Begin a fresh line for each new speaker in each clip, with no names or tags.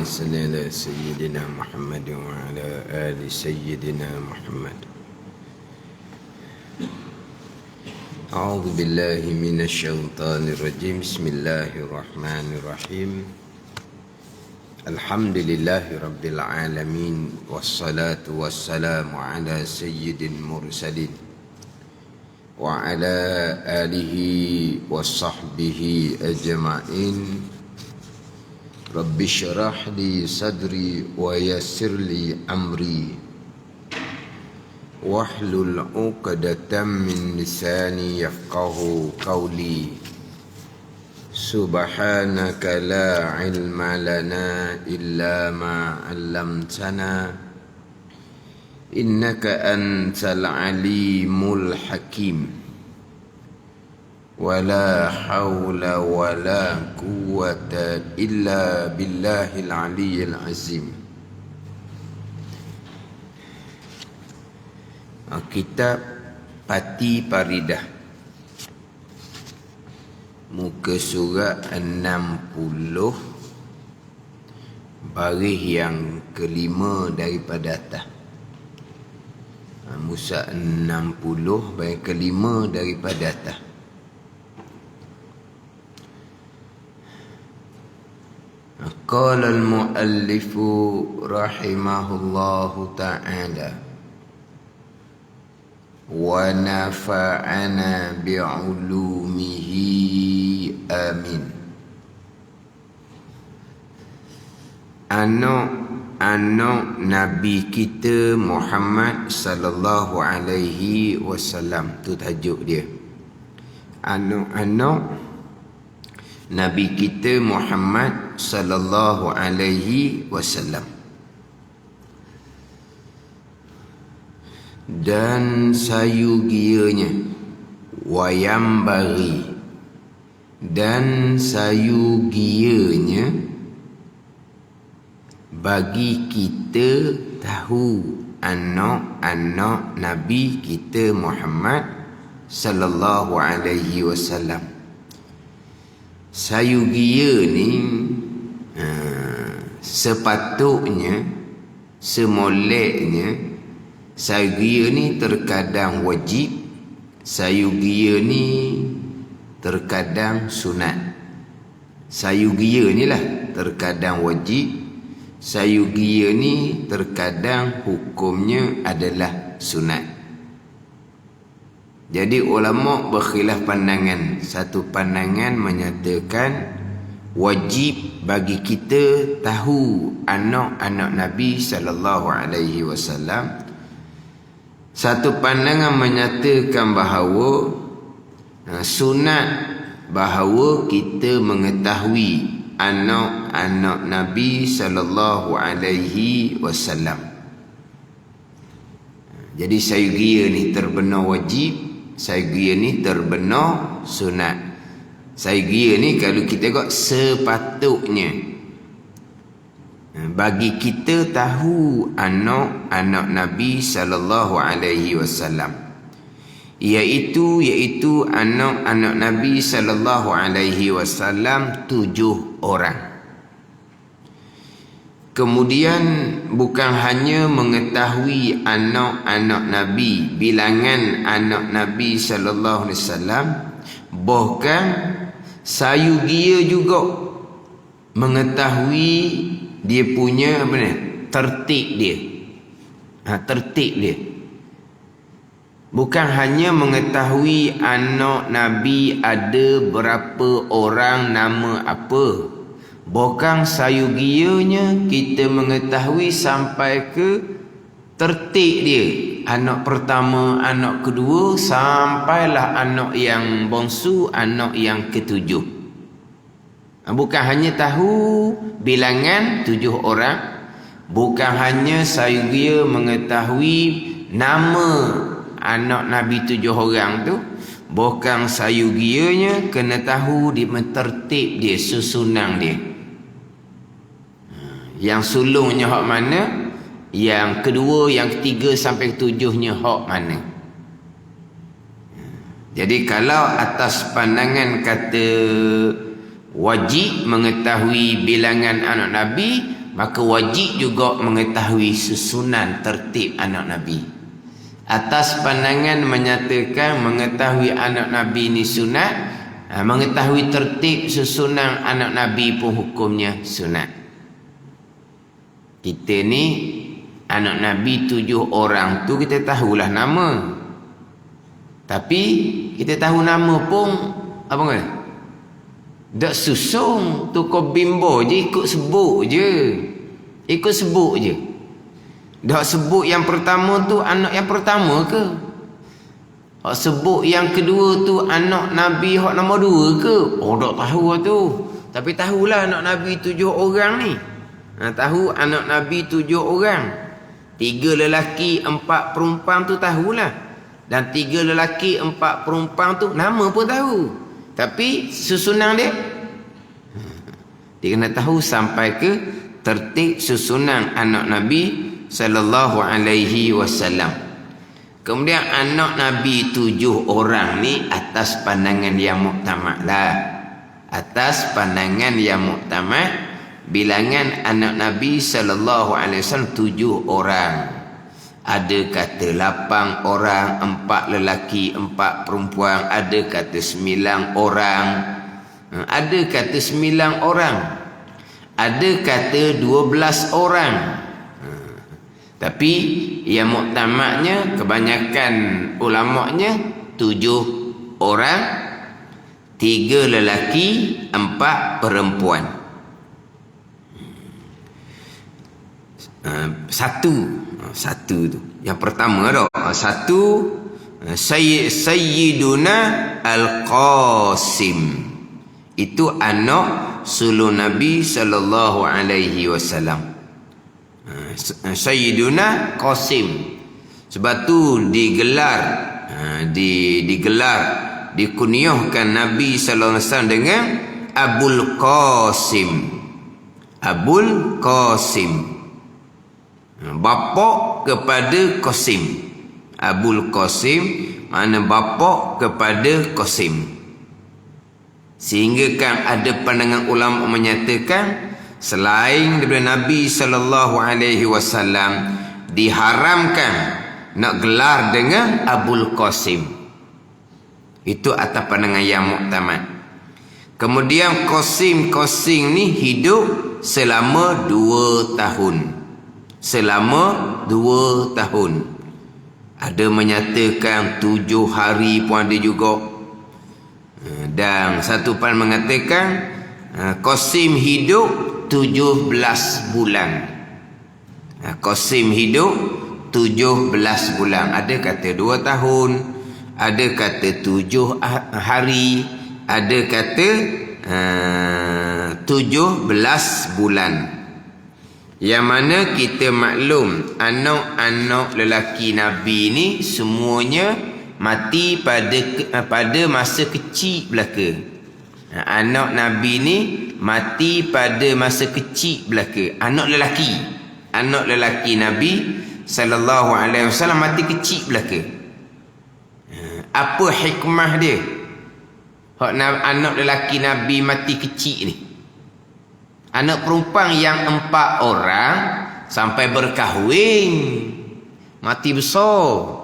صل على سيدنا محمد وعلى آل سيدنا محمد. أعوذ بالله من الشيطان الرجيم. بسم الله الرحمن الرحيم. الحمد لله رب العالمين، والصلاة والسلام على سيد المرسلين وعلى آله وصحبه أجمعين. رب اشرح لي صدري ويسر لي أمري واحلل عقدة من لساني يفقه قولي. سبحانك لا علم لنا إلا ما علمتنا إنك أنت العليم الحكيم. ولا حول ولا قوة إلا بالله العلي العظيم. Kitab Pati Paridah, muka surat 60, baris yang kelima daripada atas. Musa 60 baris kelima daripada atas. Qala al-muallif rahimahullahu ta'ala wa nafa'ana bi'ulumihi amin. Anak Nabi kita Muhammad sallallahu alaihi wasallam, tu tajuk dia. Anak Nabi kita Muhammad sallallahu alaihi wasallam, dan sayugianya wayambari, dan sayugianya bagi kita tahu anak-anak Nabi kita Muhammad sallallahu alaihi wasallam. Sayugia ni sepatutnya, semoleknya, sayugia ni terkadang wajib, sayugia ni terkadang sunat. Sayugia ni lah terkadang wajib, sayugia ni terkadang hukumnya adalah sunat. Jadi ulama berkhilaf pandangan. Satu pandangan menyatakan wajib bagi kita tahu anak-anak Nabi sallallahu alaihi wasallam. Satu pandangan menyatakan bahawa sunat bahawa kita mengetahui anak-anak Nabi sallallahu alaihi wasallam. Jadi sayugia ni terbenar wajib, sayugia ni terbenar sunat. Sayugia ni kalau kita tengok sepatutnya bagi kita tahu anak-anak Nabi sallallahu alaihi wasallam, iaitu anak-anak Nabi sallallahu alaihi wasallam 7 orang. Kemudian bukan hanya mengetahui anak-anak Nabi, bilangan anak Nabi sallallahu alaihi wasallam, bahkan sayugia juga mengetahui dia punya apa ni, tertib dia. Tertib dia. Bukan hanya mengetahui anak Nabi ada berapa orang, nama apa, bahkan sayugianya kita mengetahui sampai ke tertib dia. Anak pertama, anak kedua, sampailah anak yang bongsu, anak yang ketujuh. Bukan hanya tahu bilangan 7 orang, bukan hanya sayugia mengetahui nama anak Nabi 7 orang tu, bahkan sayugianya kena tahu di tertib dia, susunan dia. Yang sulungnya hak mana, yang kedua, yang ketiga sampai ketujuhnya hak mana. Jadi kalau atas pandangan kata wajib mengetahui bilangan anak Nabi, maka wajib juga mengetahui susunan tertib anak Nabi. Atas pandangan menyatakan mengetahui anak Nabi ni sunat, mengetahui tertib susunan anak Nabi pun hukumnya sunat. Kita ni anak Nabi 7 orang tu kita tahulah nama. Tapi kita tahu nama pun apa kan? Tak susung, tu kau bimbo je, ikut sebut je. Ikut sebut je. Tak sebut yang pertama tu anak yang pertama ke? Hak sebut yang kedua tu anak Nabi hak nombor 2 ke? Oh tak tahu tu. Tapi tahulah anak Nabi 7 orang ni. Tahu anak Nabi 7 orang. 3 lelaki 4 perempuan tu tahulah. Dan 3 lelaki 4 perempuan tu nama pun tahu. Tapi susunan dia kena tahu sampai ke tertib susunan anak Nabi sallallahu alaihi wasallam. Kemudian anak Nabi 7 orang ni atas pandangan yang muktamad lah. Atas pandangan yang muktamad, bilangan anak Nabi sallallahu alaihi wasallam 7 orang. Ada kata 8 orang, 4 lelaki, 4 perempuan, ada kata 9 orang. Ada kata 9 orang. Ada kata 12 orang. Tapi yang muktamadnya kebanyakan ulamanya 7 orang, 3 lelaki, 4 perempuan. Satu tu. Yang pertama dah. Satu Sayyiduna Al-Qasim. Itu anak sulung Nabi sallallahu alaihi wasallam. Sayyiduna Qasim. Sebab tu digelar dikunyahkan Nabi sallallahu alaihi wasallam dengan Abul Qasim. Abul Qasim, bapa kepada Qasim. Abul Qasim mana bapa kepada Qasim. Sehingga kan ada pandangan ulama menyatakan selain daripada Nabi sallallahu alaihi wasallam diharamkan nak gelar dengan Abul Qasim. Itu atas pandangan yang muktamad. Kemudian Qasim ni hidup selama 2 tahun. Selama 2 tahun. Ada menyatakan 7 hari pun ada juga. Dan satu pan mengatakan Qasim hidup 17 bulan. Qasim hidup 17 bulan. Ada kata 2 tahun, ada kata 7 hari, ada kata 17 bulan. Yang mana kita maklum anak-anak lelaki Nabi ni semuanya mati pada masa kecil belaka. Anak Nabi ni mati pada masa kecil belaka. Anak lelaki Nabi sallallahu alaihi wasallam mati kecil belaka. Apa hikmah dia? Anak lelaki Nabi mati kecil ni. Anak perempuan yang 4 orang sampai berkahwin mati besar.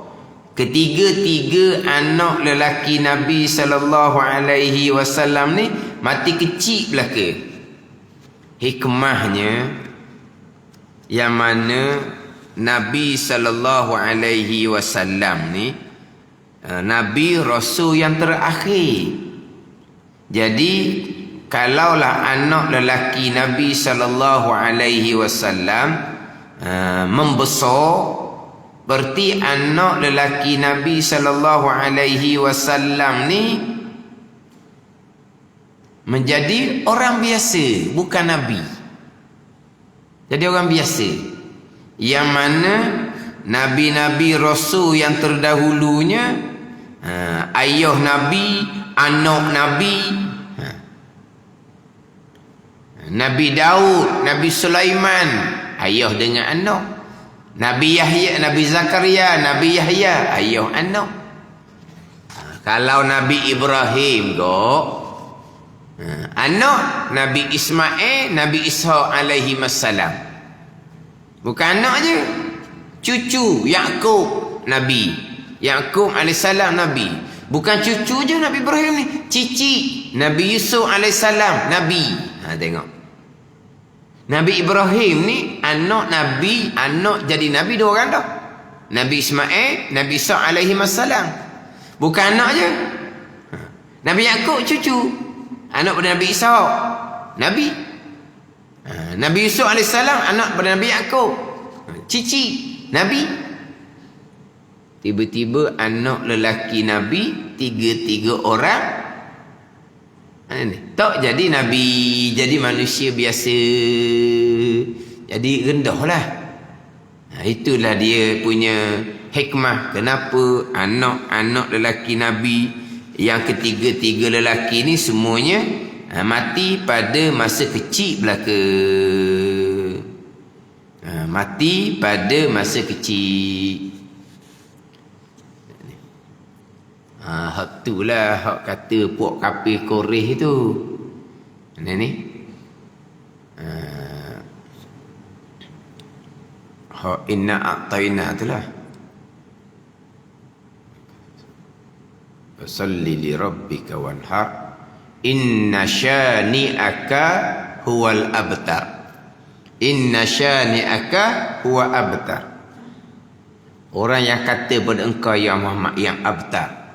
Ketiga-tiga anak lelaki Nabi sallallahu alaihi wasallam ni mati kecil belaka. Hikmahnya yang mana Nabi sallallahu alaihi wasallam ni Nabi Rasul yang terakhir. Jadi kalaulah anak lelaki Nabi sallallahu alaihi wasallam membesar, berarti anak lelaki Nabi sallallahu alaihi wasallam ni menjadi orang biasa, bukan nabi. Jadi orang biasa. Yang mana nabi-nabi rasul yang terdahulunya ayah nabi, anak nabi, Nabi Daud, Nabi Sulaiman, ayah dengan anak. Nabi Yahya, Nabi Zakaria, Nabi Yahya, ayah anak. Kalau Nabi Ibrahim anak Nabi Ismail, Nabi Ishaq alaihi wassalam. Bukan anak je. Cucu Yakub Nabi. Yakub alaihissalam Nabi. Bukan cucu je Nabi Ibrahim ni. Cici Nabi Yusuf alaihissalam Nabi. Tengok. Nabi Ibrahim ni anak Nabi. Anak jadi Nabi 2 orang dah. Nabi Ismail, Nabi Isa alaihi wassalam. Bukan anak je. Nabi Yakub cucu. Anak pada Nabi Isa. Nabi. Nabi Yusuf alaihissalam anak pada Nabi Yakub. Cici Nabi. Tiba-tiba anak lelaki Nabi 3 orang. Tak jadi Nabi, jadi manusia biasa. Jadi rendah lah. Itulah dia punya hikmah. Kenapa anak-anak lelaki Nabi yang ketiga-tiga lelaki ni semuanya mati pada masa kecil belaka. Mati pada masa kecil. Hak tu lah hak kata puak kapir koreh tu. Ni. Hak inna a'tayna tu lah. Fasalli li rabbika wanhar. Inna syani'aka huwal abtar. Inna syani'aka huwa abtar. Orang yang kata pada engkau ya Muhammad yang abtar.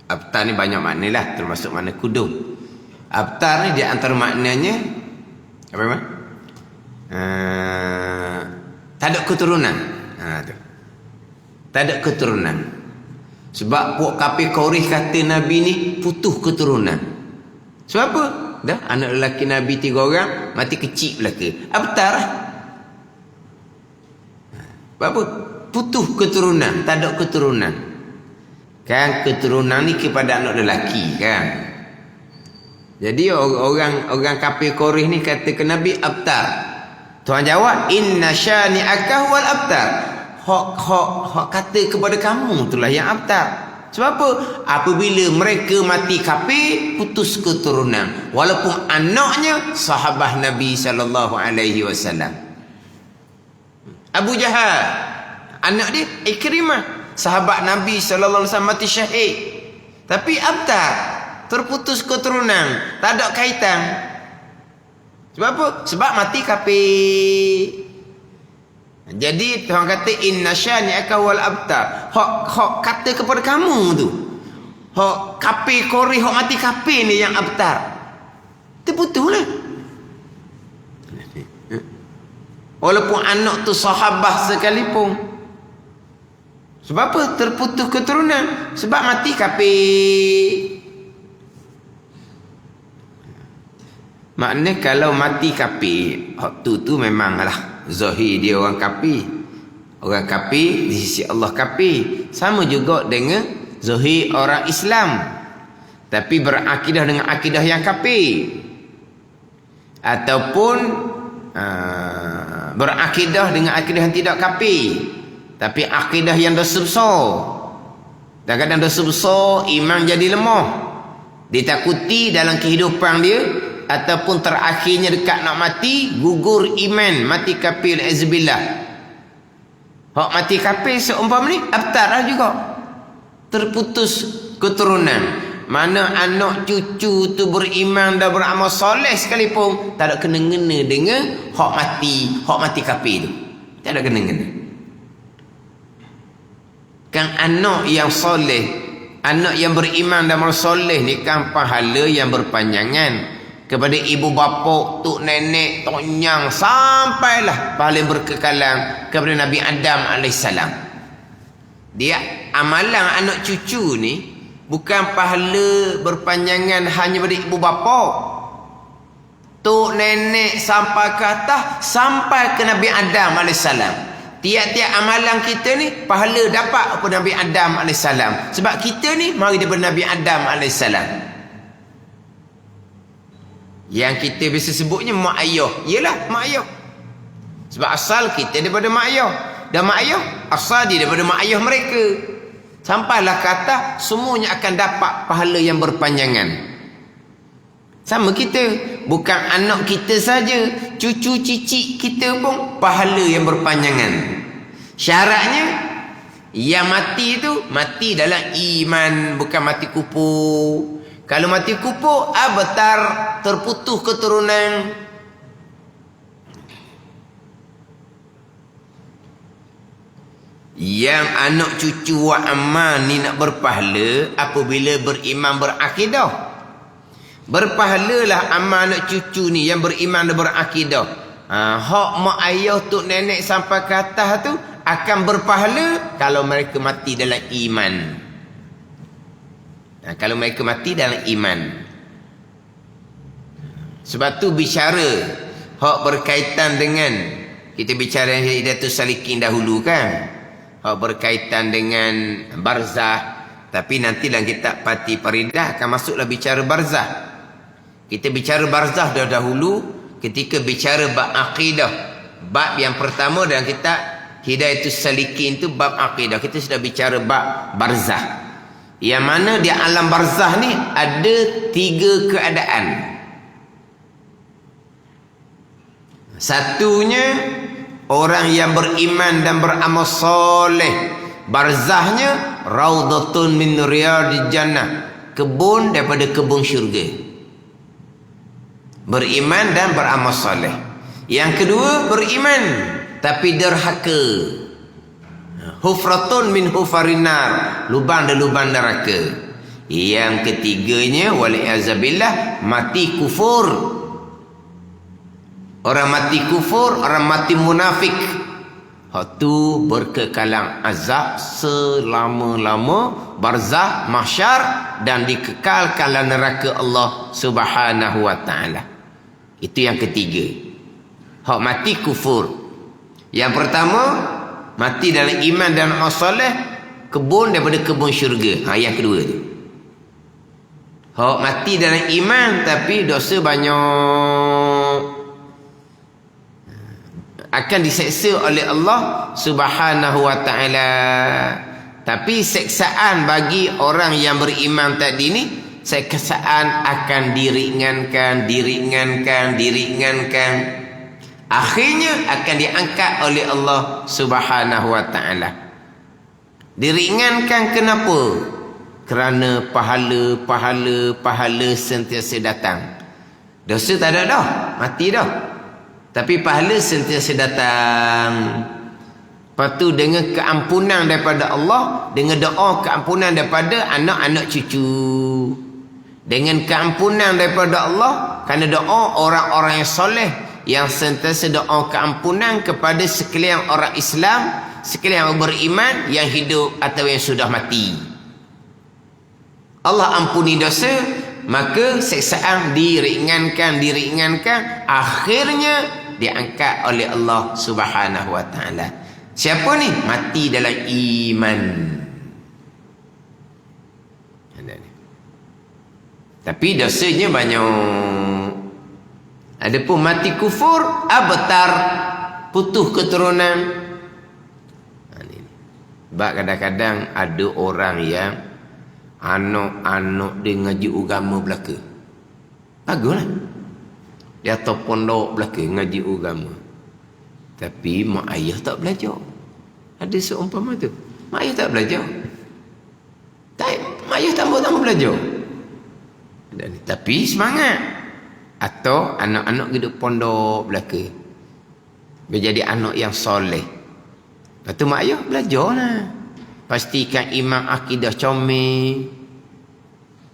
Abtar ni banyak makna lah, termasuk makna kudung. Abtar ni di antara maknanya apa memang? Tak ada keturunan. Tu. Tak ada keturunan. Sebab puak kafir Quraisy kata Nabi ni putus keturunan. Sebab apa? Dah anak lelaki Nabi 3 orang mati kecil belaka. Abtar lah. Sebab apa? Putus keturunan, tak ada keturunan. Kan keturunan ni kepada anak lelaki kan. Jadi orang kafir Quraisy ni kata ke Nabi abtar. Tuhan jawab inna syani'aka huwal abtar. Hak kata kepada kamu itulah yang abtar. Sebab apa? Apabila mereka mati kafir putus keturunan walaupun anaknya sahabat Nabi sallallahu alaihi wasallam. Abu Jahal anak dia Ikrimah sahabat Nabi sallallahu alaihi wasallam mati syahid. Tapi abtar, terputus keturunan, tak ada kaitan. Sebab apa? Sebab mati kafir. Jadi Tuhan kata inna syani'aka wal abtar. Hak kata kepada kamu tu. Hak kafir Quraisy, hak mati kafir ni yang abtar. Terputuslah. Walaupun anak tu sahabah sekalipun. Sebab apa? Terputus keturunan. Sebab mati kafir. Maknanya kalau mati kafir, hak tu memanglah zahir dia orang kafir. Orang kafir di sisi Allah kafir. Sama juga dengan zahir orang Islam. Tapi berakidah dengan akidah yang kafir. Ataupun berakidah dengan akidah yang tidak kafir. Tapi akidah yang dosa besar. Dan kadang dosa besar iman jadi lemah. Ditakuti dalam kehidupan dia. Ataupun terakhirnya dekat nak mati, gugur iman, mati kafir azbillah. Hak mati kafir seumpama ni abtar lah juga. Terputus keturunan. Mana anak cucu tu beriman dan beramal soleh sekalipun tak ada kena-ngena dengan hak mati kafir tu. Tak ada kena-ngena. Kan anak yang soleh, anak yang beriman dan beramal soleh ni kan pahala yang berpanjangan. Kepada ibu bapa, tok nenek, tok nyang, sampailah pahala berkekalan kepada Nabi Adam alaihissalam. Dia amalan anak cucu ni bukan pahala berpanjangan hanya pada ibu bapa, tok nenek sampai ke atas, sampai ke Nabi Adam alaihissalam. Tiap-tiap amalan kita ni pahala dapat kepada Nabi Adam alaihissalam. Sebab kita ni mari daripada Nabi Adam alaihissalam. Yang kita biasa sebutnya mak ayah. Yelah mak ayah. Sebab asal kita daripada mak ayah. Dan mak ayah asal dia daripada mak ayah mereka. Sampailah kata semuanya akan dapat pahala yang berpanjangan. Sama kita, bukan anak kita saja, cucu cicit kita pun pahala yang berpanjangan. Syaratnya yang mati itu mati dalam iman, bukan mati kupur. Kalau mati kupur, betar, terputus keturunan. Yang anak cucu wa aman ni nak berpahala apabila beriman berakidah. Berpahalalah amal anak cucu ni yang beriman dan berakidah. Hak mak ayah tok nenek sampai ke atas tu akan berpahala kalau mereka mati dalam iman. Kalau mereka mati dalam iman. Sebab tu bicara hak berkaitan dengan, kita bicara Hidayatus Salikin dahulu kan, hak berkaitan dengan barzah. Tapi nanti dalam kitab Fatih Faridah akan masuklah bicara barzah. Kita bicara barzah dah dahulu ketika bicara bab akidah. Bab yang pertama dalam kitab Hidayatus Salikin tu bab akidah. Kita sudah bicara bab barzah. Yang mana di alam barzah ni ada 3 keadaan. Satunya orang yang beriman dan beramal soleh, barzahnya raudhatun min riyadil jannah, kebun daripada kebun syurga. Beriman dan beramal soleh. Yang kedua, beriman tapi derhaka, hufratun min hufarinar, lubang dan lubang neraka. Yang ketiganya, wali'azabillah, mati kufur. Orang mati kufur, orang mati munafik, hak tu berkekalan azab selama-lama, barzah, mahsyar, dan dikekalkan dalam neraka Allah Subhanahu wa taala. Itu yang ketiga. Hak mati kufur. Yang pertama, mati dalam iman dan amal soleh, kebun daripada kebun syurga. Yang kedua tu. Hak mati dalam iman tapi dosa banyak, akan diseksa oleh Allah Subhanahu wa taala. Tapi seksaan bagi orang yang beriman tadi ni, seksaan akan diringankan. Akhirnya akan diangkat oleh Allah Subhanahu wa taala. Diringankan kenapa? Kerana pahala sentiasa datang. Dosa tak ada dah, mati dah. Tapi pahala sentiasa datang. Lepas tu dengan keampunan daripada Allah, dengan doa keampunan daripada anak-anak cucu, dengan keampunan daripada Allah, kerana doa orang-orang yang soleh yang sentiasa doa keampunan kepada sekalian orang Islam, sekalian orang beriman yang hidup atau yang sudah mati. Allah ampuni dosa, maka seksaan diringankan, akhirnya diangkat oleh Allah Subhanahu wa taala. Siapa ni? Mati dalam iman. Tapi dosanya banyak. Adapun mati kufur, abtar, putus keturunan. Sebab kadang-kadang ada orang yang anak-anak dia ngaji agama belaka. Baguslah. Dia atau pondok belaka ngaji agama. Tapi mak ayah tak belajar. Ada seumpama tu. Mak ayah tak belajar. Mak ayah tambah-tambah belajar. Tapi semangat. Atau anak-anak hidup pondok belaka. Dia jadi anak yang soleh. Lepas tu mak ayah belajarlah. Pastikan iman akidah comel.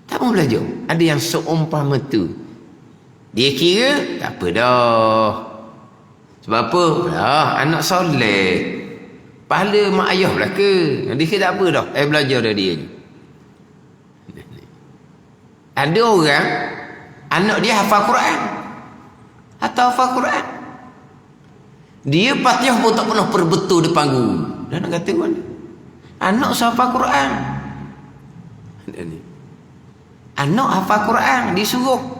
Tak mau belajar. Ada yang seumpama tu. Dia kira tak apa dah. Sebab apa? Anak soleh. Pahala mak ayah belaka. Dia kira tak apa dah. Belajar dah dia ni. Ada orang anak dia hafal Quran. Atau hafal Quran. Dia Fatihah pun tak pernah perbetul depan guru. Dan nak kata mana? Anak hafal Quran. Anak hafal Quran disuruh.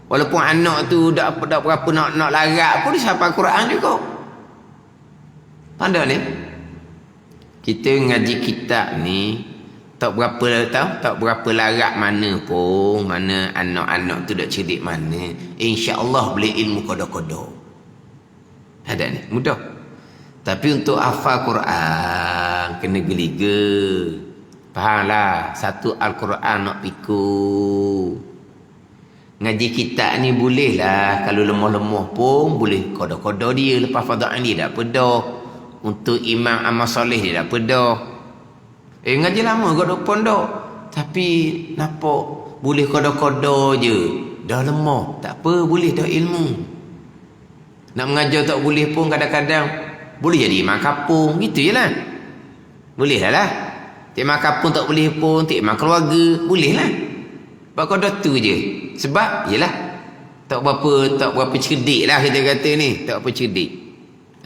Walaupun anak tu dah berapa nak larat pun dia hafal Quran juga. Pandai ni. Kita ngaji kitab ni Tak berapa larat mana pun, mana anak-anak tu dak cerdik mana, insya-Allah boleh ilmu qada-qada. Ada ni, mudah. Tapi untuk hafal Quran kena geliga. Fahamlah, satu Al-Quran nak pikul. Ngaji kitab ni boleh lah, kalau lemah-lemah pun boleh qada-qada dia lepas fardhu ain dia dak pedah. Untuk imam amal soleh dia dak pedah. Ngaji lama kat duk pondok, tapi nampak boleh qada-qada je. Dah lemah, tak apa, boleh dah ilmu. Nak mengajar tak boleh pun kadang-kadang boleh jadi imam kampung, gitu je lah. Boleh lah. Tak imam kampung tak boleh pun, tak imam keluarga, boleh lah. Sebab qada tu je. Sebab, yelah, tak berapa cerdik lah kita kata ni. Tak berapa cerdik.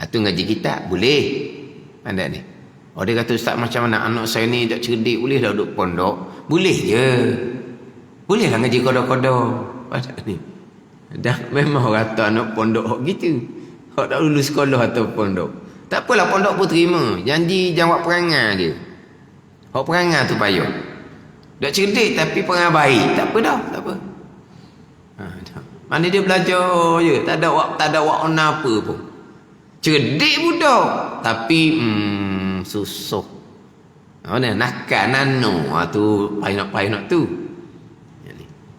Itu ngaji kitab, boleh. Ada ni. Oh, dia kata, Ustaz, macam mana anak saya ni tak cerdik, boleh dah duduk pondok? Boleh je. Boleh lah ngaji qada-qada. Ada ni. Dah memang kata anak pondok gitu. Hak tak lulus sekolah atau pondok. Tak apalah, pondok pun terima. Janji jawab perangai dia. Hak perangai tu payah. Tak cerdik tapi perangai baik. Tak apa dah, tak apa. Mana dia belajar je, tak ada wak apa pun. Cerdik budak, tapi susah. Mana nakal nano tu payah tu.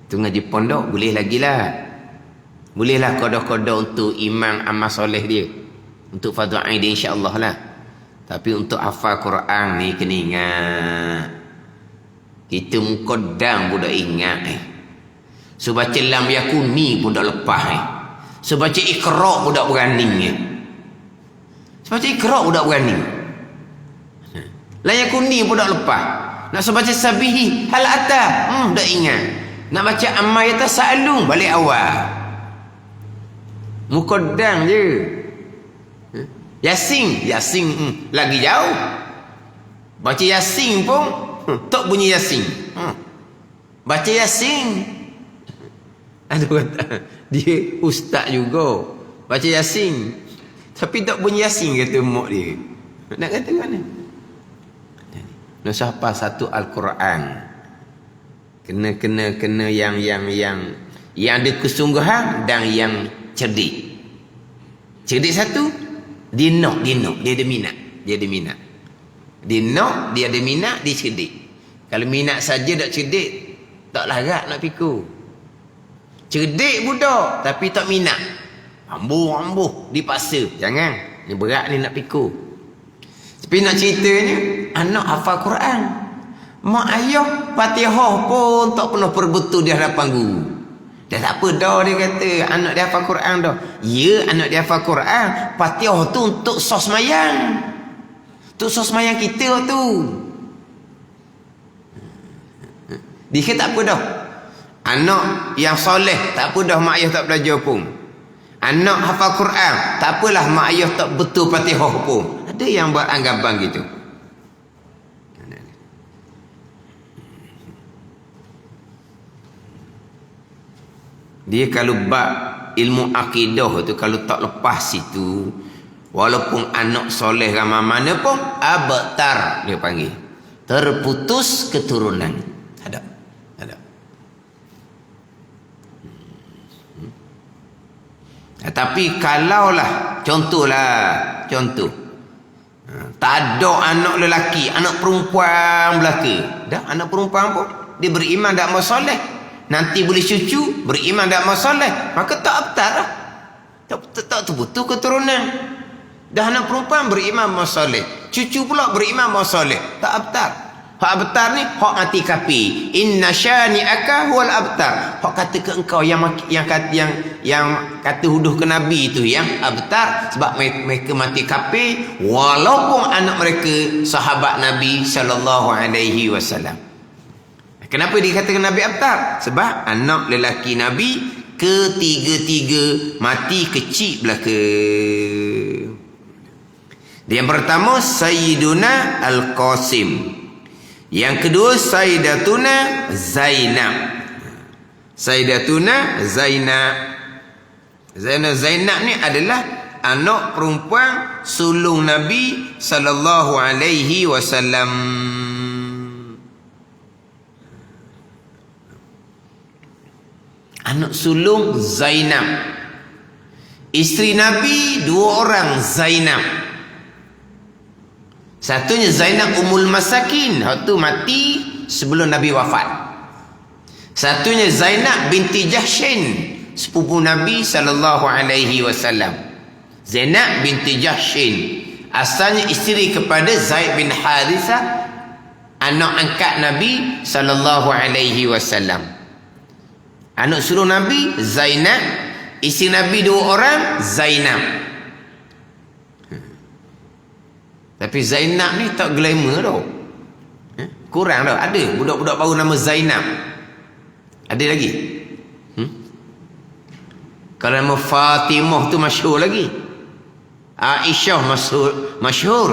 Tu ngaji pondok boleh lagi lah. Bolehlah qada-qada untuk imam amal soleh dia. Untuk fardhu ain dia insya-Allah lah. Tapi untuk hafal Quran ni kena ingat. Kita mukaddam pun dah ingat So baca lam yakuni pun dah lepas So baca Iqra pun dah berani So baca Iqra pun dah berani. Lam yakuni pun dah lepas. Nak so baca sabihi hal ata dah ingat. Nak baca ammayata sa'alung balik awal. Mukaddam je. Yasin lagi jauh. Baca Yasin pun tak bunyi Yasin. Baca Yasin. Ada kata dia ustaz juga. Baca Yasin. Tapi tak bunyi Yasin kata mak dia. Nak kata mana? Nak hafal satu Al-Quran. Kena yang ada kesungguhan dan yang cerdik. Cerdik satu, dia nak, dia ada minat. Dia nak, dia ada minat, dia cerdik. Kalau minat saja tak cerdik, tak larat nak pikul. Cerdik budak, tapi tak minat. Ambuh, dipaksa. Jangan, ni berat ni nak pikul. Tapi nak ceritanya, anak hafal Quran. Mak ayah Fatihah pun tak pernah perbetul di hadapan guru. Dah tak apa dah dia kata anak dia hafal Quran dah. Ya, anak dia hafal Quran. Fatihah tu untuk sos mayang. Untuk sos mayang kita tu. Dia tak apa dah. Anak yang soleh tak apa dah mak ayah tak belajar pun. Anak hafal Quran tak apalah mak ayah tak betul Fatihah pun. Ada yang buat anggapan gitu. Dia kalau bab ilmu akidah tu kalau tak lepas situ, walaupun anak soleh ramai mana pun abtar dia panggil. Terputus keturunan. Ada. Tapi kalaulah contoh tak ada anak lelaki, anak perempuan belaka. Dah anak perempuan pun dia beriman tak mau soleh. Nanti boleh cucu beriman tak mau soleh, maka tak abtar lah. Tak terputus keturunan. Dah anak perempuan beriman mau soleh, cucu pula beriman mau soleh, tak abtar. Hak abtar ni hak mati kafir. Inna syani'aka huwal abtar. Hak kata ke engkau yang kata huduh ke nabi itu yang abtar, sebab mereka mati kafir walaupun anak mereka sahabat Nabi sallallahu alaihi wasallam. Kenapa dikatakan Nabi abtar? Sebab anak lelaki Nabi ketiga-tiga mati kecil belaka. Yang pertama Sayyiduna Al-Qasim. Yang kedua Sayyidatuna Zainab. Zainab ni adalah anak perempuan sulung Nabi sallallahu alaihi wasallam. anak sulung Zainab. Isteri Nabi 2 orang Zainab. Satunya Zainab Ummul Masakin, hak tu mati sebelum Nabi wafat. Satunya Zainab binti Jahshin, sepupu Nabi sallallahu alaihi wasallam. Zainab binti Jahshin asalnya isteri kepada Zaid bin Harithah, anak angkat Nabi sallallahu alaihi wasallam. Anak sulung Nabi Zainab, isteri Nabi 2 orang Zainab. Tapi Zainab ni tak glamour tau. Kurang tau. Ada budak-budak baru nama Zainab. Ada lagi? Kalau nama Fatimah tu masyhur lagi. Aisyah masyhur.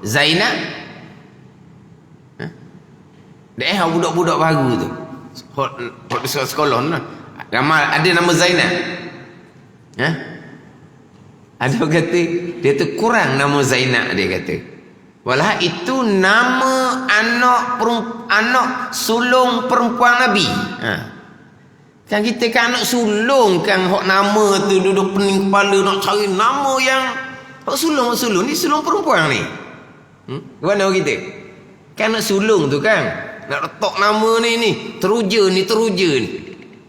Zainab. Dah budak-budak baru tu. Hot sekolah tu. Ramai ada nama Zainab. Ada orang kata dia tu kurang nama Zainab, dia kata. Walah itu nama anak sulung perempuan Nabi. Kan kita kan anak sulung kan, hok nama tu duduk pening kepala nak cari nama yang hok sulung ni sulung perempuan ni. Mana kita? Kan anak sulung tu kan nak letak nama ni teruja ni.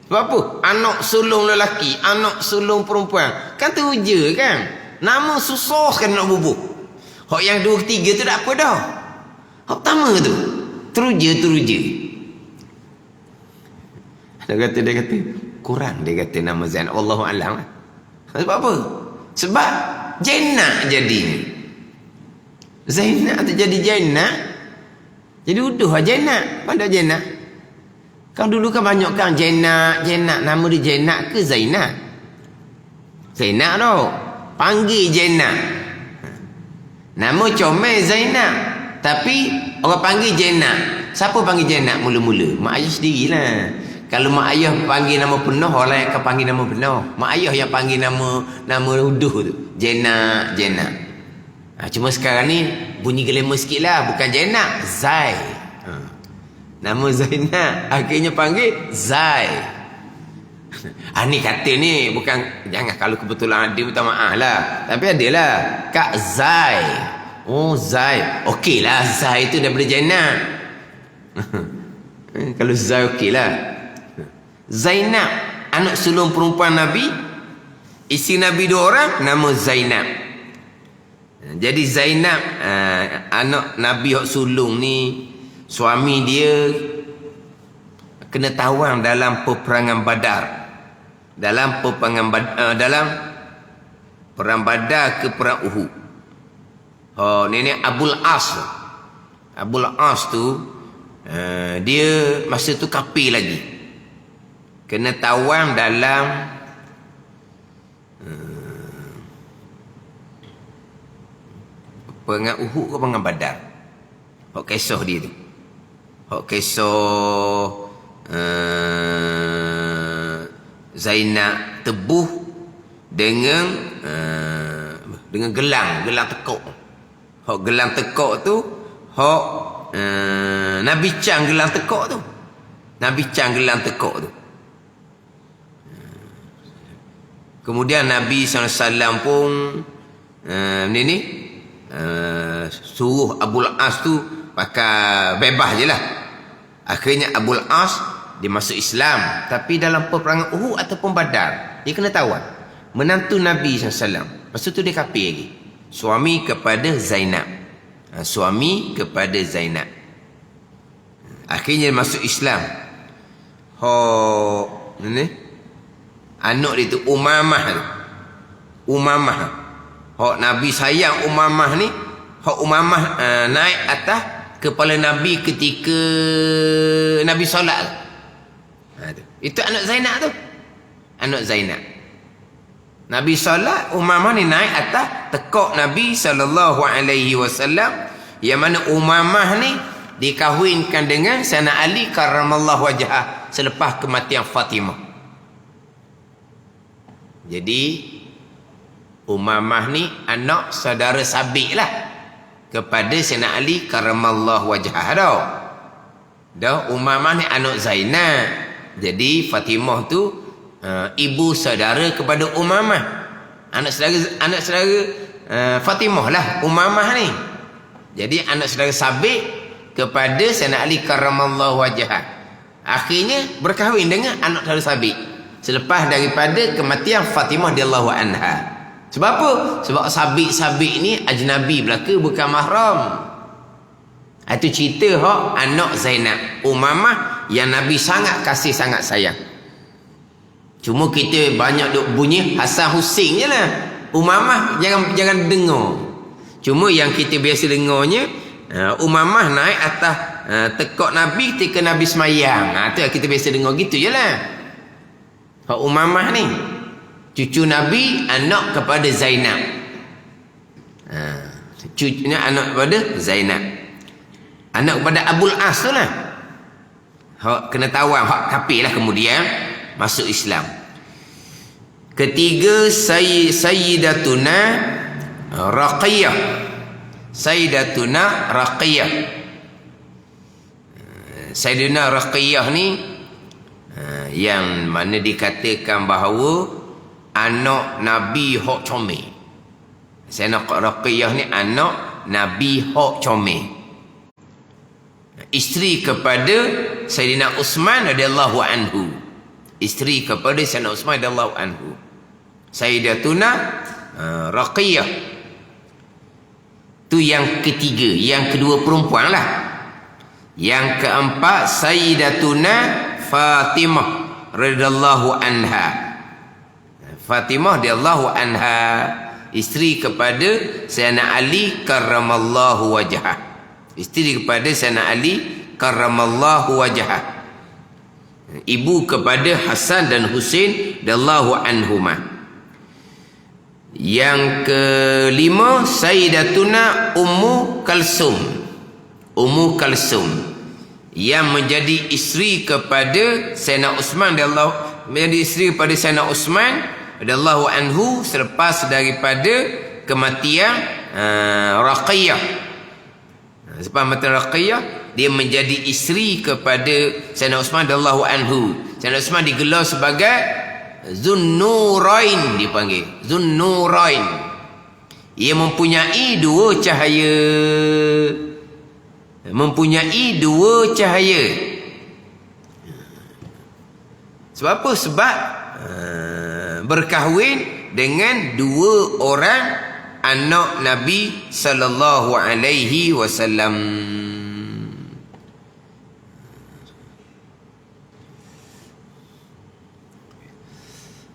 Sebab apa? Anak sulung lelaki, anak sulung perempuan. Kan teruja kan? Nama susah kan nak bubuh. Hak yang 2, 3 tu tak apa dah. Hak pertama tu teruja. Dia kata kurang, dia kata nama Zainab. Wallahu a'lam. Sebab apa? Sebab Zainab jadi ni. Zainab tu jadi Zainab. Jadi uduh Zainab. Pada Zainab. Kan dulu kan banyak kan Zainab. Nama dia Zainab ke Zainab? Zainab tau. Panggil Zainab. Nama comel Zainab. Tapi orang panggil Zainab. Siapa panggil Zainab mula-mula? Mak ayah sendirilah. Kalau mak ayah panggil nama penuh, orang lain akan panggil nama penuh. Mak ayah yang panggil nama uduh tu. Zainab. Cuma sekarang ni bunyi glamour sikit lah. Bukan Zainab, Zai. Nama Zainab akhirnya panggil Zai. Ni kata ni bukan, jangan kalau kebetulan ada minta maaf lah. Tapi adalah Kak Zai. Oh Zai. Okey lah Zai tu daripada Zainab. Kalau Zai okey lah. Zainab anak sulung perempuan Nabi, isteri Nabi 2 orang nama Zainab. Jadi Zainab anak Nabi hak sulung ni, suami dia kena tawang dalam peperangan Badar. Dalam perang Badar ke perang Uhud. Nenek Abul As tu dia masa tu kafir lagi. Kena tawang dalam perang Uhud ke perang Badar. Hak kisah dia tu. Hak kisah Zainab tebuh dengan gelang tekuk. Hak gelang tekuk tu hak Nabi Cang gelang tekuk tu. Kemudian Nabi SAW pun suruh Abul As tu pakai bebas je lah. Akhirnya Abul As dia masuk Islam. Tapi dalam peperangan Uhud ataupun Badar, dia kena tawan. Menantu Nabi SAW. Lepas tu dia kafir lagi. Suami kepada Zainab. Akhirnya dia masuk Islam. Anak dia tu Umamah. Nabi sayang Umamah ni. Umamah naik atas kepala Nabi ketika Nabi solat. Itu anak Zainab. Nabi solat, Umamah ni naik atas tekuk Nabi SAW, yang mana Umamah ni dikahwinkan dengan Sayyidina Ali karramallahu wajhah selepas kematian Fatimah. Jadi Umamah ni anak saudara sabik lah kepada Sayyidina Ali karramallahu wajhah dah. Umamah ni anak Zainab. Jadi Fatimah tu ibu saudara kepada Umamah. Anak saudara Fatimah lah Umamah ni. Jadi anak saudara Sabit kepada Sayyidina Ali karramallahu wajhah. Akhirnya berkahwin dengan anak saudara Sabit selepas daripada kematian Fatimah radhiyallahu anha. Sebab apa? Sebab Sabit ni ajnabi belaka, bukan mahram. Itu cerita hak anak Zainab Umamah yang Nabi sangat kasih, sangat sayang. Cuma kita banyak duk bunyi Hasan Husin je lah. Umamah jangan dengar. Cuma yang kita biasa dengarnya Umamah naik atas tekak Nabi ketika Nabi semayang. Tu kita biasa dengar gitu je lah. Hak Umamah ni cucu Nabi, anak kepada Zainab. Cucunya anak kepada Zainab. Anak kepada Abul As tu lah. Hak kena tawan, hak kafir lah kemudian masuk Islam. Ketiga Sayyidatuna Raqiyah. Sayyidatuna Raqiyah. Sayyidatuna Raqiyah ni yang mana dikatakan bahawa anak Nabi hak comel. Sayyidatuna Raqiyah ni anak Nabi hak comel. Isteri kepada Sayyidina Uthman radhiyallahu anhu. Isteri kepada Sayyidina Uthman radhiyallahu anhu. Sayyidatuna Raqiyah. Tu yang ketiga. Yang kedua perempuan lah. Yang keempat Sayyidatuna Fatimah radhiyallahu anha. Fatimah radhiyallahu anha, isteri kepada Sayyidina Ali karramallahu wajhah. Isteri kepada Sayyidina Ali karramallahu wajhah. Ibu kepada Hasan dan Husain radhiyallahu anhuma. Yang kelima Sayyidatuna Ummu Kalsum. Ummu Kalsum yang menjadi isteri kepada Sayyidina Uthman menjadi isteri kepada Sayyidina Uthman radhiyallahu anhu selepas daripada kematian Raqiyah. Sebab mata Raqiyah, dia menjadi isteri kepada Sayyidina Uthman radhiyallahu anhu. Sayyidina Uthman digelar sebagai Zunnurain, dipanggil Zunnurain. Ia mempunyai dua cahaya. Mempunyai dua cahaya. Sebab apa? Sebab berkahwin dengan dua orang anak Nabi sallallahu alaihi wasallam.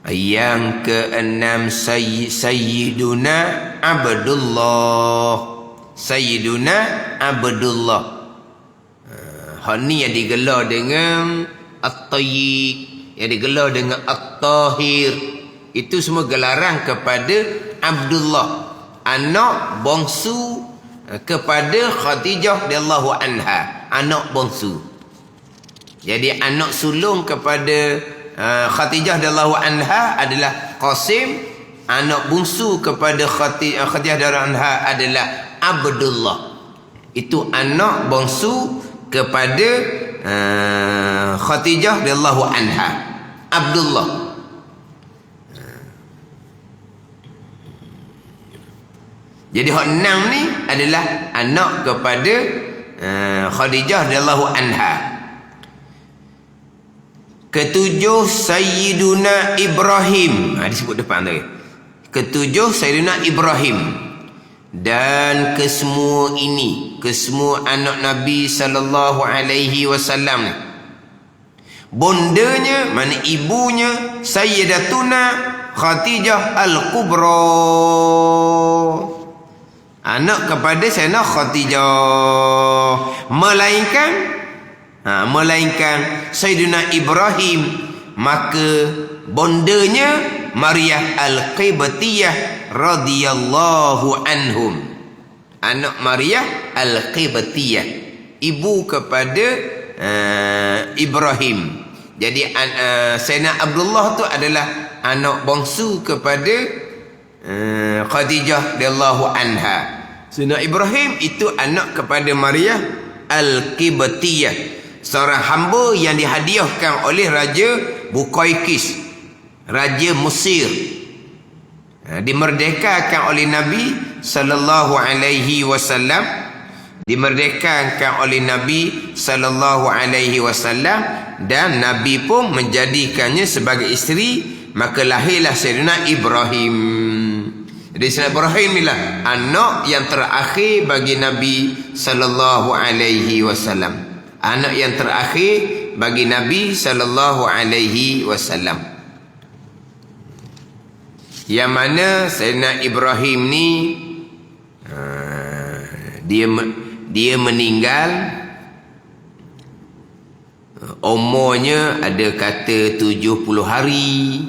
Yang keenam Sayyiduna Abdullah. Sayyiduna Abdullah. Hak ni yang digelar dengan At-Tayyib, yang digelar dengan At-Tahir. Itu semua gelaran kepada Abdullah, anak bongsu kepada Khadijah radhiyallahu anha, anak bongsu. Jadi anak sulung kepada Khadijah radhiyallahu anha adalah Qasim, anak bungsu kepada Khadijah radhiyallahu anha adalah Abdullah. Itu anak bongsu kepada Khadijah radhiyallahu anha, Abdullah. Jadi hak enam ni adalah anak kepada Khadijah radhiyallahu anha. Ketujuh Sayyiduna Ibrahim. Disebut depan tadi. Ketujuh Sayyiduna Ibrahim. Dan kesemua ini, kesemua anak Nabi sallallahu alaihi wasallam ni, bondanya, mana ibunya, Sayyidatuna Khadijah Al-Kubra, anak kepada Sayyidina Khadijah, melainkan Sayyidina Ibrahim, maka bondanya Maryah Al-Qibtiyah radhiyallahu anhum, anak Maryah Al-Qibtiyah, ibu kepada Ibrahim. Jadi Sayyidina Abdullah tu adalah anak bongsu kepada Khadijah radhiyallahu anha. Sayyidina Ibrahim itu anak kepada Maryah Al-Qibtiyah, seorang hamba yang dihadiahkan oleh Raja Buqaykis Raja Mesir. Dimerdekakan oleh Nabi sallallahu alaihi wasallam. Dimerdekakan oleh Nabi sallallahu alaihi wasallam, dan Nabi pun menjadikannya sebagai isteri. Maka lahirlah Sayyidina Ibrahim. Jadi Sayyidina Ibrahim inilah anak yang terakhir bagi Nabi sallallahu alaihi wasallam. Anak yang terakhir bagi Nabi sallallahu alaihi wasallam. Yang mana Sayyidina Ibrahim ni dia meninggal umurnya ada kata 70 hari,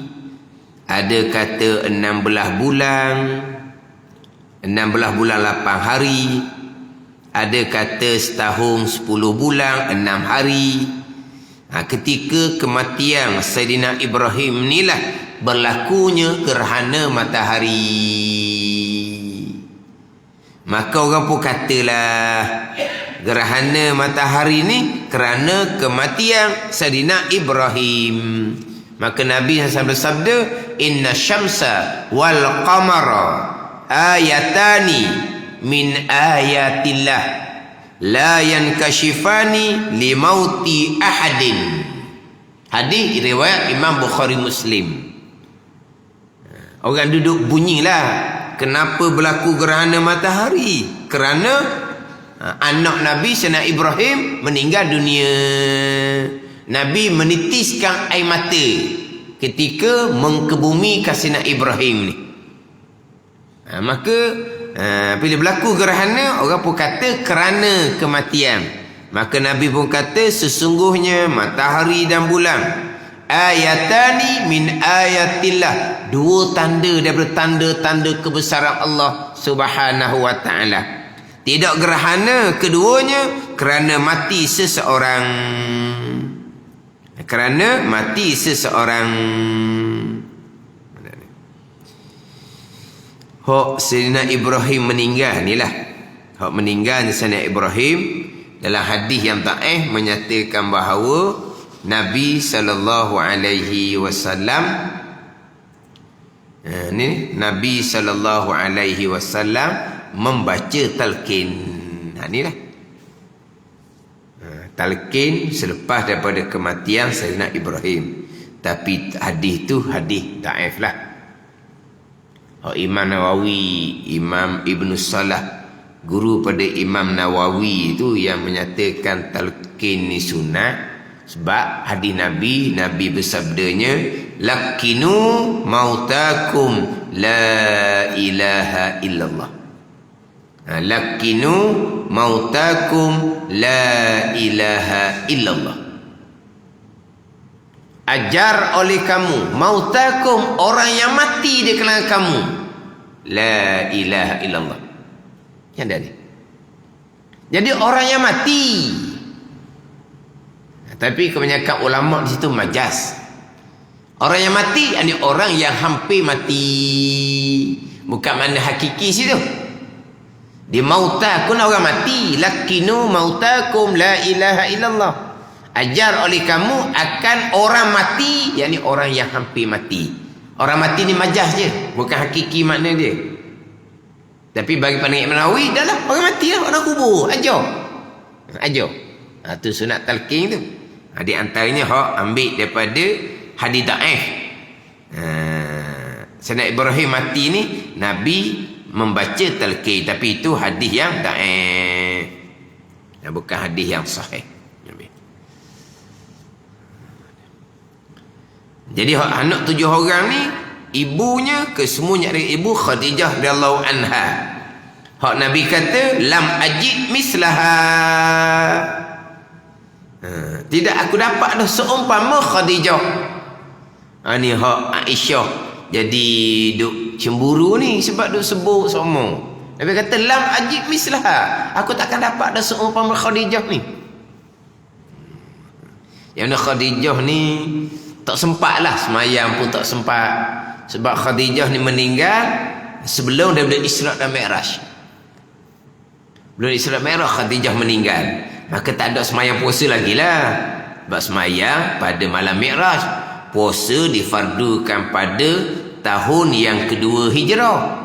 ada kata 16 bulan 8 hari, ada kata setahun 10 bulan 6 hari. Ketika kematian Sayyidina Ibrahim inilah berlakunya gerhana matahari. Maka orang pun katalah gerhana matahari ni kerana kematian Sayyidina Ibrahim. Maka Nabi SAW bersabda, inna syamsa wal qamara ayatani min ayatillah la yankashifani limauti ahadin. Hadis riwayat Imam Bukhari Muslim. Orang duduk bunyilah, kenapa berlaku gerhana matahari? Kerana anak Nabi Sayyidina Ibrahim meninggal dunia. Nabi menitiskan air mata ketika mengkebumikan Sayyidina Ibrahim ni. Maka bila berlaku gerhana, orang pun kata kerana kematian. Maka Nabi pun kata sesungguhnya matahari dan bulan ayatani min ayatillah, dua tanda daripada tanda-tanda kebesaran Allah Subhanahu wa taala. Tidak gerhana keduanya kerana mati seseorang. Kerana mati seseorang. Hak Sayyidina Ibrahim meninggal inilah. Hak meninggal Sayyidina Ibrahim dalam hadis yang dhaif menyatakan bahawa Nabi sallallahu alaihi wasallam ni Nabi sallallahu alaihi wasallam membaca talqin. Inilah talqin selepas daripada kematian Sayyidina Ibrahim. Tapi hadis tu hadis dhaif lah. Imam Nawawi, Imam Ibn Salah, guru pada Imam Nawawi itu yang menyatakan talqin ni sunat. Sebab hadis Nabi bersabdanya, lakinu mautakum la ilaha illallah. Lakinu mautakum la ilaha illallah. Ajar oleh kamu mautakum, orang yang mati di kalangan kamu, la ilaha illallah. Yang ada ni. Jadi orang yang mati. Tapi kebanyakan ulama di situ majas. Orang yang mati, ini orang yang hampir mati. Bukan mana hakiki situ. Di mautakum orang mati, lakinu mautakum la ilaha illallah. Ajar oleh kamu akan orang mati, yakni orang yang hampir mati. Orang mati ni majas je, bukan hakiki makna dia. Tapi bagi pandang Imam Nawawi, dah lah orang mati lah, orang kubur, ajar. Tu sunat talqin tu. Di antaranya hak ambil daripada hadis dhaif. Sayyidina Ibrahim mati ni Nabi membaca talqin, tapi itu hadis yang dhaif. Bukan hadis yang sahih. Jadi anak 7 orang ni, ibunya kesemuanya dari ibu Khadijah radhiyallahu anha. Hak Nabi kata lam ajid mislaha. Tidak aku dapat dah seumpama Khadijah. Ni hak Aisyah jadi duk cemburu ni sebab duk sebut semua. Nabi kata lam ajid mislaha. Aku takkan dapat dah seumpama Khadijah ni. Yang Khadijah ni tak sempat lah, semayang pun tak sempat. Sebab Khadijah ni meninggal sebelum daripada Isra' dan Mi'raj. Belum Isra' dan Mi'raj Khadijah meninggal. Maka tak ada semayang puasa lagi lah. Sebab semayang pada malam Mi'raj. puasa difardukan pada tahun yang kedua hijrah.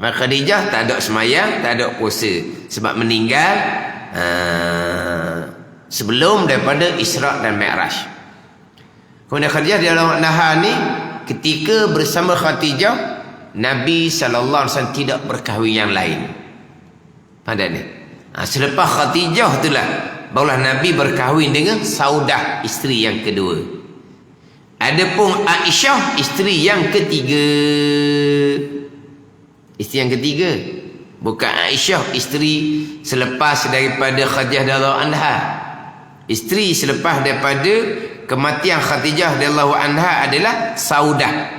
Maka Khadijah tak ada semayang, tak ada puasa, sebab meninggal sebelum daripada Isra' dan Mi'raj. Kemudian Khadijah radhiyallahu anha ni ketika bersama Khadijah, Nabi SAW tidak berkahwin yang lain. Pada ni selepas Khadijah itulah barulah Nabi berkahwin dengan Saudah, isteri yang kedua. Adapun Aisyah, isteri yang ketiga. Isteri yang ketiga, bukan Aisyah isteri selepas daripada Khadijah radhiyallahu anha. Isteri selepas daripada kematian Khadijah radhiyallahu anha adalah Saudah.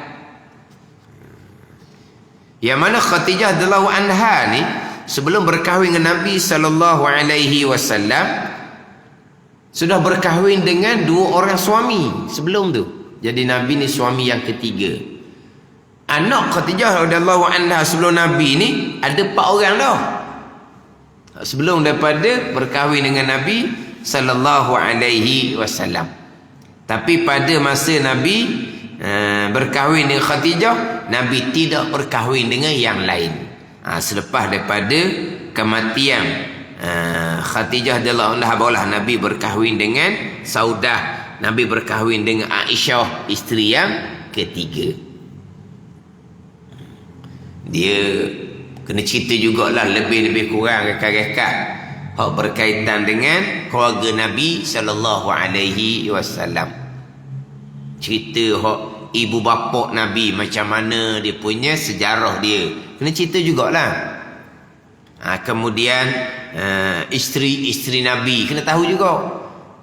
Yang mana Khadijah radhiyallahu anha ni sebelum berkahwin dengan Nabi sallallahu alaihi wasallam sudah berkahwin dengan dua orang suami sebelum tu. Jadi Nabi ni suami yang ketiga. Anak Khadijah radhiyallahu anha sebelum Nabi ni ada 4 orang dah. Sebelum daripada berkahwin dengan Nabi sallallahu alaihi wasallam. Tapi pada masa Nabi berkahwin dengan Khadijah, Nabi tidak berkahwin dengan yang lain. Selepas daripada kematian Khadijah radhiyallahu anha, barulah Nabi berkahwin dengan Saudah. Nabi berkahwin dengan Aisyah, isteri yang ketiga. Dia kena cerita jugalah lebih-lebih kurang rekan-rekan hak berkaitan dengan keluarga Nabi sallallahu alaihi wasallam. Cerita hak ibu bapa Nabi, macam mana dia punya sejarah dia, kena cerita jugalah. Kemudian isteri-isteri Nabi kena tahu juga.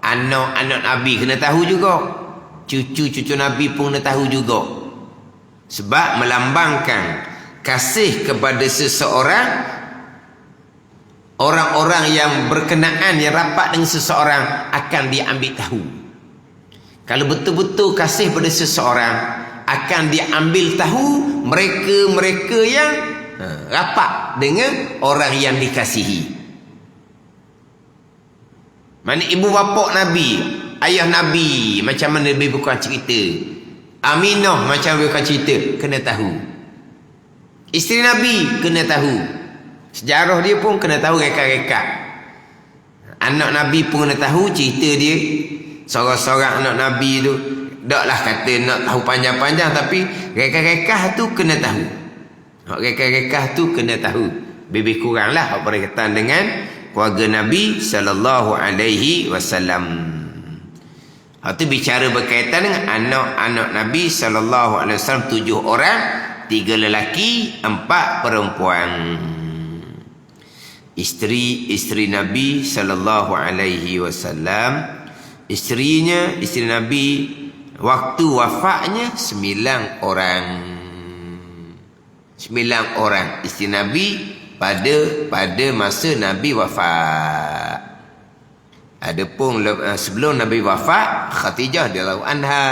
Anak-anak Nabi kena tahu juga. Cucu-cucu Nabi pun kena tahu juga. Sebab melambangkan kasih kepada seseorang, orang-orang yang berkenaan, yang rapat dengan seseorang akan diambil tahu. Kalau betul-betul kasih pada seseorang, akan diambil tahu mereka-mereka yang rapat dengan orang yang dikasihi. Mana ibu bapa Nabi, ayah Nabi, macam mana lebih bukan cerita. Aminah macam lebih bukan cerita, kena tahu. Isteri Nabi kena tahu. Sejarah dia pun kena tahu reka-reka. Anak Nabi pun kena tahu cerita dia. Seorang-seorang anak Nabi tu, taklah kata nak tahu panjang-panjang, tapi reka-reka tu kena tahu. Reka-reka tu kena tahu. Lebih kuranglah apa berkaitan dengan keluarga Nabi sallallahu alaihi wasallam. Itu bicara berkaitan dengan anak-anak Nabi sallallahu alaihi wasallam, 7 orang, 3 lelaki, 4 perempuan. Isteri Nabi sallallahu alaihi wasallam, isteri Nabi waktu wafatnya 9 orang. 9 orang isteri Nabi pada masa Nabi wafat. Adapun sebelum Nabi wafat, Khadijah radhiyallahu anha.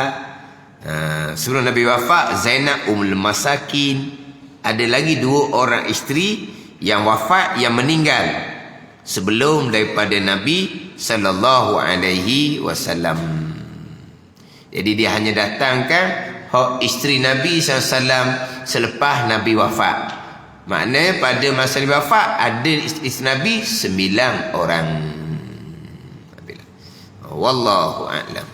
Sebelum Nabi wafat, Zainab Ummul Masakin. Ada lagi 2 orang isteri yang wafat, yang meninggal sebelum daripada Nabi sallallahu alaihi wasallam. Jadi dia hanya datangkan hak isteri Nabi SAW selepas Nabi wafat. Maknanya pada masa Nabi wafat ada isteri Nabi 9 orang. Wallahu a'lam.